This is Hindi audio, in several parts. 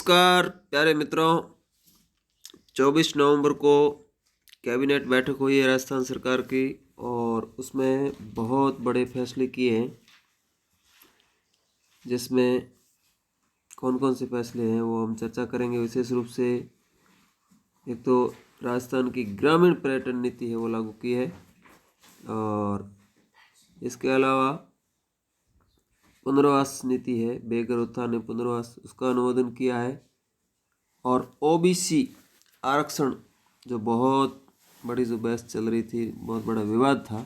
नमस्कार प्यारे मित्रों। 24 नवंबर को कैबिनेट बैठक हुई है राजस्थान सरकार की और उसमें बहुत बड़े फैसले किए हैं, जिसमें कौन कौन से फैसले हैं वो हम चर्चा करेंगे। विशेष रूप से एक तो राजस्थान की ग्रामीण पर्यटन नीति है वो लागू की है, और इसके अलावा पुनर्वास नीति है, बेघर उत्थान पुनर्वास, उसका अनुमोदन किया है। और ओबीसी आरक्षण जो बहुत बड़ी जो बहस चल रही थी, बहुत बड़ा विवाद था,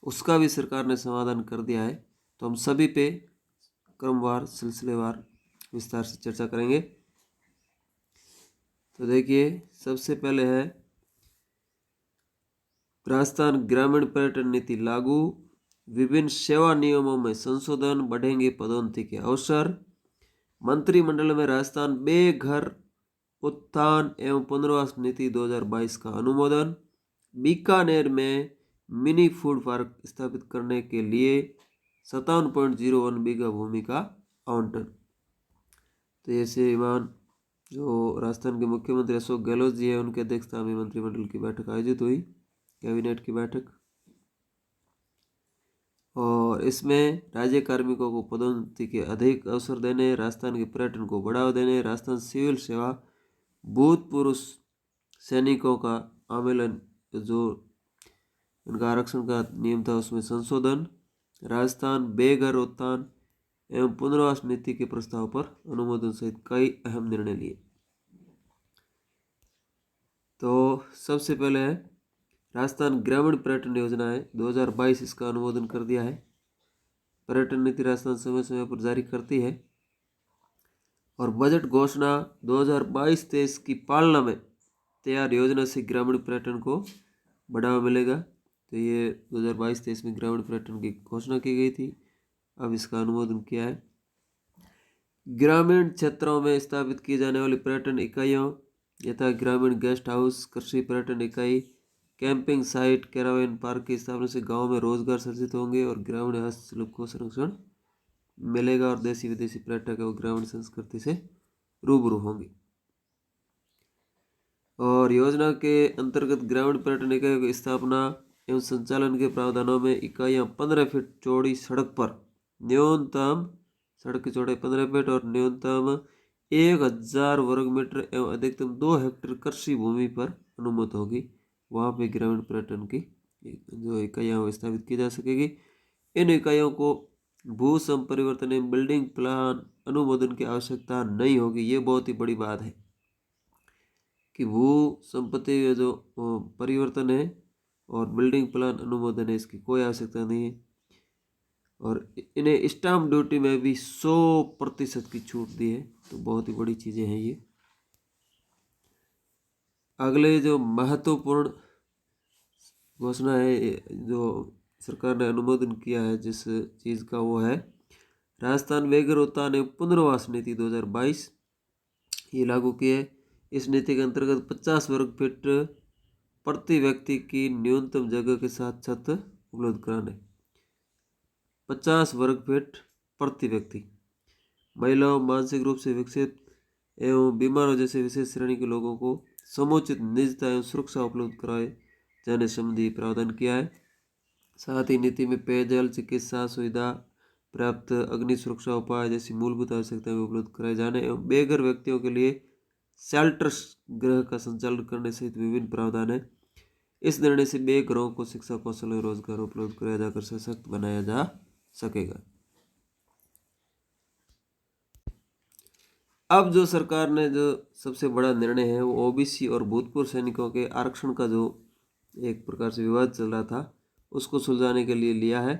उसका भी सरकार ने समाधान कर दिया है। तो हम सभी पे क्रमवार सिलसिलेवार विस्तार से चर्चा करेंगे। तो देखिए, सबसे पहले है राजस्थान ग्रामीण पर्यटन नीति लागू, विभिन्न सेवा नियमों में संशोधन, बढ़ेंगे पदोन्नति के अवसर। मंत्रिमंडल में राजस्थान बेघर उत्थान एवं पुनर्वास नीति 2022 का अनुमोदन। बीकानेर में मिनी फूड पार्क स्थापित करने के लिए 57.01 बीघा भूमि का आवंटन। तो ये श्रीमान जो राजस्थान के मुख्यमंत्री अशोक गहलोत जी है, उनके अध्यक्षता में मंत्रिमंडल की बैठक आयोजित हुई, कैबिनेट की बैठक। और इसमें राज्य कार्मिकों को पदोन्नति के अधिक अवसर देने, राजस्थान के पर्यटन को बढ़ावा देने, राजस्थान सिविल सेवा भूतपूर्व सैनिकों का आवेदन जो उनका आरक्षण का नियम था उसमें संशोधन, राजस्थान बेघर उत्थान एवं पुनर्वास नीति के प्रस्ताव पर अनुमोदन सहित कई अहम निर्णय लिए। तो सबसे पहले है राजस्थान ग्रामीण पर्यटन योजना है 2022, इसका अनुमोदन कर दिया है। पर्यटन नीति राजस्थान समय समय पर जारी करती है और बजट घोषणा 2022-23 की पालना में तैयार योजना से ग्रामीण पर्यटन को बढ़ावा मिलेगा। तो ये 2022-23 में ग्रामीण पर्यटन की घोषणा की गई थी, अब इसका अनुमोदन किया है। ग्रामीण क्षेत्रों में स्थापित की जाने वाली पर्यटन इकाइयों यथा ग्रामीण गेस्ट हाउस, कृषि पर्यटन इकाई, कैंपिंग साइट, कैरावेन पार्क की स्थापना से गांव में रोजगार सृजित होंगे और ग्रामीण हस्तशिल्प को संरक्षण मिलेगा और देशी विदेशी पर्यटक और ग्रामीण संस्कृति से रूबरू होंगे। और योजना के अंतर्गत ग्रामीण पर्यटन इकाइयों की स्थापना एवं संचालन के प्रावधानों में इकाइयां 15 फीट चौड़ी सड़क पर न्यूनतम सड़क की चौड़ाई 15 फीट और न्यूनतम 1000 वर्ग मीटर एवं अधिकतम 2 हेक्टेयर कृषि भूमि पर अनुमत होगी। वहाँ पे ग्रामीण पर्यटन की जो इकाइयां स्थापित की जा सकेगी। इन इकाइयों को भू संपरिवर्तन एवं बिल्डिंग प्लान अनुमोदन की आवश्यकता नहीं होगी। ये बहुत ही बड़ी बात है कि भू संपत्ति जो परिवर्तन है और बिल्डिंग प्लान अनुमोदन है, इसकी कोई आवश्यकता नहीं है। और इन्हें स्टाम्प ड्यूटी में भी 100% की छूट दी है, तो बहुत ही बड़ी चीज़ें हैं ये। अगले जो महत्वपूर्ण घोषणा है जो सरकार ने अनुमोदन किया है जिस चीज़ का, वो है राजस्थान बेघर उत्थान एवं पुनर्वास नीति 2022, ये लागू की है। इस नीति के अंतर्गत 50 वर्ग फीट प्रति व्यक्ति की न्यूनतम जगह के साथ छत उपलब्ध कराने। 50 वर्ग फीट प्रति व्यक्ति। महिलाओं, मानसिक रूप से विकसित एवं बीमारों जैसे विशेष श्रेणी के लोगों को समुचित निजता एवं सुरक्षा उपलब्ध कराए जाने संबंधी प्रावधान किया है। साथ ही नीति में पेयजल, चिकित्सा सुविधा, प्राप्त अग्नि सुरक्षा उपाय जैसी मूलभूत आवश्यकताएं उपलब्ध कराए जाने एवं बेघर व्यक्तियों के लिए शेल्टर गृह का संचालन करने सहित विभिन्न प्रावधान है। इस निर्णय से बेघरों को शिक्षा, कौशल और रोजगार उपलब्ध कराया जाकर सशक्त बनाया जा सकेगा। अब जो सरकार ने जो सबसे बड़ा निर्णय है वो ओबीसी और भूतपूर्व सैनिकों के आरक्षण का जो एक प्रकार से विवाद चल रहा था उसको सुलझाने के लिए लिया है।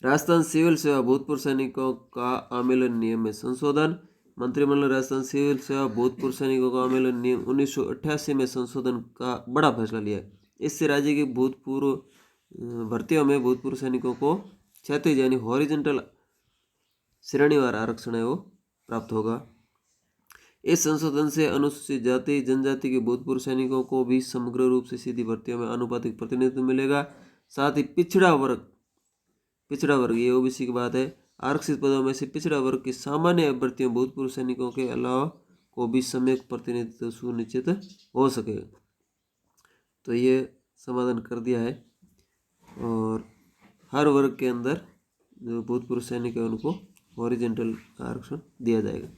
राजस्थान सिविल सेवा भूतपूर्व सैनिकों का आमेलन नियम में संशोधन। मंत्रिमंडल राजस्थान सिविल सेवा भूतपूर्व सैनिकों का आमेलन नियम 1988 में संशोधन का बड़ा फैसला लिया है। इससे राज्य की भूतपूर्व भर्तियों में भूतपूर्व सैनिकों को क्षैतिज यानी हॉरिजेंटल श्रेणीवार आरक्षण है वो प्राप्त होगा। इस संशोधन से अनुसूचित जाति जनजाति के भूतपूर्व सैनिकों को भी समग्र रूप से सीधी भर्तियों में आनुपातिक प्रतिनिधित्व मिलेगा। साथ ही पिछड़ा वर्ग ये ओबीसी की बात है, आरक्षित पदों में से पिछड़ा वर्ग के सामान्य अभ्यर्थियों भूतपूर्व सैनिकों के अलावा को भी सम्यक प्रतिनिधित्व सुनिश्चित हो सकेगा। तो ये समाधान कर दिया है और हर वर्ग के अंदर जो भूतपूर्व सैनिक है उनको हॉरिजेंटल आरक्षण दिया जाएगा।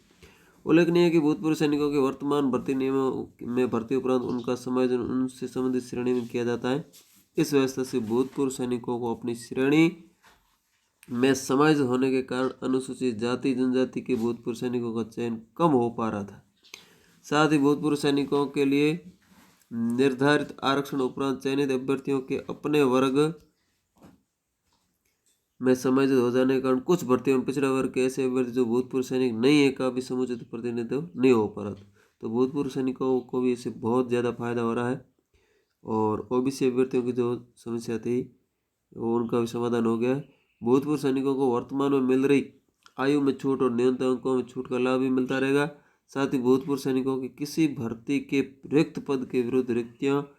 उल्लेखनीय है कि भूतपूर्व सैनिकों के वर्तमान भर्ती नियमों में भर्ती उपरांत उनका समायोजन उनसे संबंधित श्रेणी में किया जाता है। इस व्यवस्था से भूतपूर्व सैनिकों को अपनी श्रेणी में समायोजित होने के कारण अनुसूचित जाति जनजाति के भूतपूर्व सैनिकों का चयन कम हो पा रहा था। साथ ही भूतपूर्व सैनिकों के लिए निर्धारित आरक्षण उपरांत चयनित अभ्यर्थियों के अपने वर्ग में समायोजित हो जाने के कारण कुछ भर्तियों में पिछड़ा वर्ग के ऐसे अभ्यर्थी जो भूतपूर्व सैनिक नहीं है का भी समुचित प्रतिनिधित्व नहीं हो पा रहा था। तो भूतपूर्व सैनिकों को भी इससे बहुत ज़्यादा फायदा हो रहा है और ओबीसी अभ्यर्थियों की जो समस्या थी वो उनका भी समाधान हो गया है। भूतपूर्व सैनिकों को वर्तमान में मिल रही आयु में छूट और न्यूनतम अंकों में छूट का लाभ भी मिलता रहेगा। साथ ही भूतपूर्व सैनिकों की किसी भर्ती के रिक्त पद के विरुद्ध रिक्तियाँ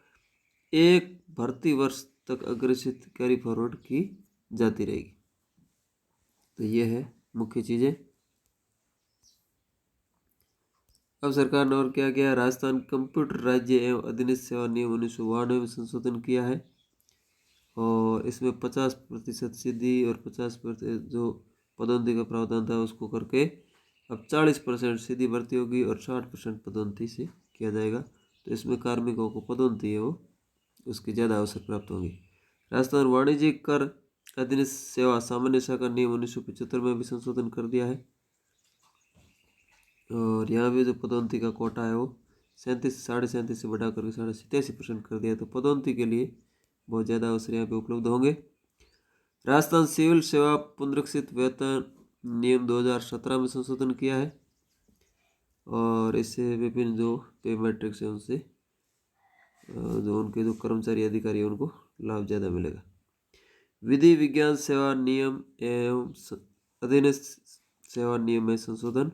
एक भर्ती वर्ष तक अग्रेसित कैरी फॉरवर्ड की जाती रहेगी। तो ये है मुख्य चीज़ें। अब सरकार ने और क्या किया, राजस्थान कंप्यूटर राज्य एवं अधिनियम सेवा नियम 1992 में संशोधन किया है और इसमें 50% सीधी और 50% जो पदोन्नति का प्रावधान था उसको करके अब 40% सीधी भर्ती होगी और 60% पदोन्नति से किया जाएगा। तो इसमें कार्मिकों को पदोन्नति है वो उसकी ज़्यादा अवसर प्राप्त होंगे। राजस्थान वाणिज्यिक कर अधिनियम सेवा सामान्य शाखा नियम 1975 में भी संशोधन कर दिया है और यहाँ भी जो पदोन्नति का कोटा है वो 37.37 से बढ़ा करके 87% कर दिया। तो पदोन्नति के लिए बहुत ज़्यादा अवसर यहाँ पे उपलब्ध होंगे। राजस्थान सिविल सेवा पुनरीक्षित वेतन नियम 2017 में संशोधन किया है और इससे विभिन्न जो पे मैट्रिक्स है उनसे जो उनके जो कर्मचारी अधिकारी है उनको लाभ ज़्यादा मिलेगा। विधि विज्ञान सेवा नियम एवं अधिनियम सेवा नियम में संशोधन,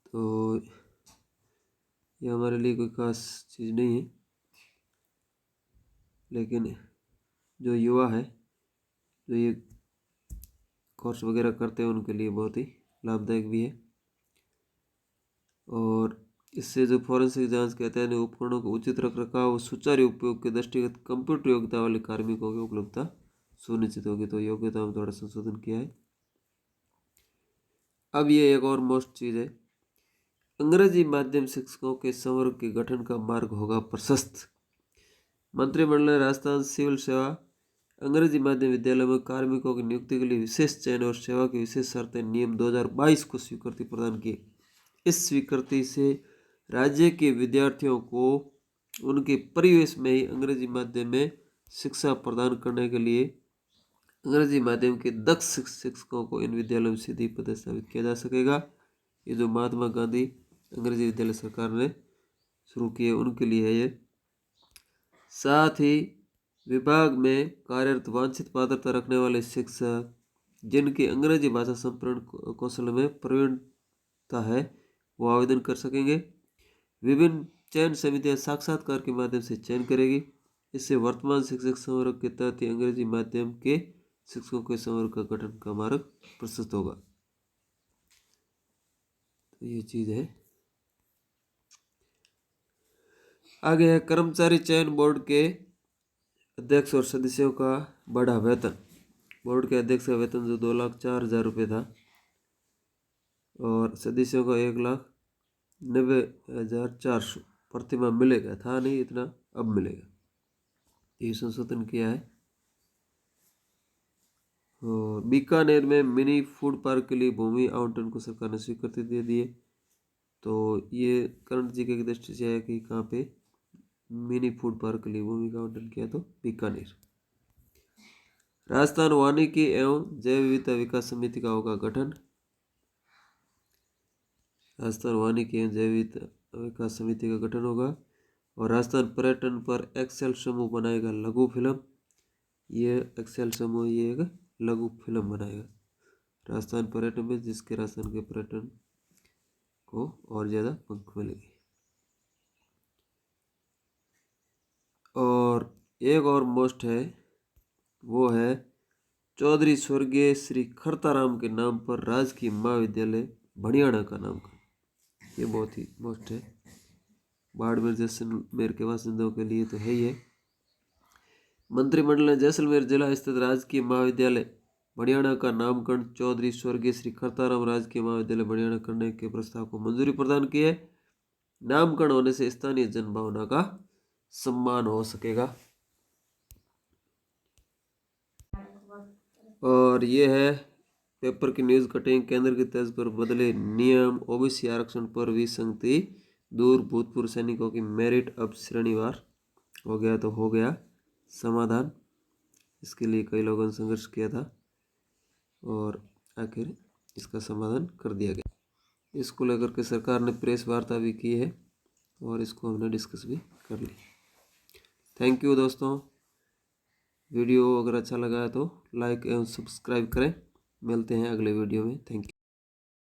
तो ये हमारे लिए कोई खास चीज़ नहीं है, लेकिन जो युवा है जो ये कोर्स वगैरह करते हैं उनके लिए बहुत ही लाभदायक भी है। और इससे जो फॉरेंसिक जांच के अत्यंत उपकरणों को उचित रख रखाव और सुचारू उपयोग के दृष्टिगत कंप्यूटर योग्यता वाले कार्मिकों की उपलब्धता सुनिश्चित होगी। तो योग्यता में थोड़ा संशोधन किया है। अब ये एक और मोस्ट चीज़ है, अंग्रेजी माध्यम शिक्षकों के संवर्ग के गठन का मार्ग होगा प्रशस्त। मंत्रिमंडल ने राजस्थान सिविल सेवा अंग्रेजी माध्यम विद्यालय में कार्मिकों की नियुक्ति के लिए विशेष चयन और सेवा की विशेष शर्तें नियम 2022 को स्वीकृति प्रदान की। इस स्वीकृति से राज्य के विद्यार्थियों को उनके परिवेश में ही अंग्रेजी माध्यम में शिक्षा प्रदान करने के लिए अंग्रेजी माध्यम के दक्ष शिक्षकों को इन विद्यालयों में सीधी पदस्थापित किया जा सकेगा। ये जो महात्मा गांधी अंग्रेजी विद्यालय सरकार ने शुरू किए उनके लिए है ये। साथ ही विभाग में कार्यरत वांछित पात्रता रखने वाले शिक्षक जिनकी अंग्रेजी भाषा संपूर्ण कौशल में प्रवीणता है वो आवेदन कर सकेंगे। विभिन्न चयन समितियां साक्षात्कार के माध्यम से चयन करेगी। इससे वर्तमान शिक्षक संवर्ग के तहत ही अंग्रेजी माध्यम के शिक्षकों के संवर्ग का गठन का मार्ग प्रशस्त होगा। तो ये चीज है। आगे है कर्मचारी चयन बोर्ड के अध्यक्ष और सदस्यों का बढ़ा वेतन। बोर्ड के अध्यक्ष का वेतन जो 2,04,000 रुपये था और सदस्यों का 1,90,400 प्रतिमाह मिलेगा, था नहीं इतना, अब मिलेगा। ये संशोधन किया है। और बीकानेर में मिनी फूड पार्क के लिए भूमि आवंटन को सरकार ने स्वीकृति दे दी है। तो ये करण जी की दृष्टि से है कि कहाँ पे मिनी फूड पार्क के लिए भूमि का आवंटन किया, तो बीकानेर। राजस्थान वानिकी एवं जैव विविधता विकास समिति का होगा गठन। राजस्थान वानिकी एवं जैव विविधता विकास समिति का गठन होगा। और राजस्थान पर्यटन पर एक्सेल समूह बनाएगा लघु फिल्म। ये एक्सेल समूह ये एक लघु फिल्म बनाएगा राजस्थान पर्यटन में, जिसके राजस्थान के पर्यटन को और ज़्यादा पंख मिलेगी। और एक और मोस्ट है वो है चौधरी स्वर्गीय श्री खरताराम के नाम पर राजकीय महाविद्यालय भणियाणा का नामकरण। ये बहुत ही मोस्ट है, बाड़मेर जैसलमेर के बासिंदों के लिए तो है ही है। मंत्रिमंडल ने जैसलमेर जिला स्थित राजकीय महाविद्यालय भणियाणा का नामकरण चौधरी स्वर्गीय श्री खरताराम राजकीय महाविद्यालय भणियाणा करने के प्रस्ताव को मंजूरी प्रदान की है। नामकरण होने से स्थानीय जनभावना का सम्मान हो सकेगा। और ये है पेपर की न्यूज कटिंग। केंद्र की तर्ज पर बदले नियम, ओबीसी आरक्षण पर विसंगति दूर, भूतपूर्व सैनिकों की मेरिट अब श्रेणीवार हो गया तो हो गया समाधान। इसके लिए कई लोगों ने संघर्ष किया था और आखिर इसका समाधान कर दिया गया। इसको लेकर के सरकार ने प्रेस वार्ता भी की है और इसको हमने डिस्कस भी कर ली। थैंक यू दोस्तों। वीडियो अगर अच्छा लगा है तो लाइक एवं सब्सक्राइब करें। मिलते हैं अगले वीडियो में। Thank you.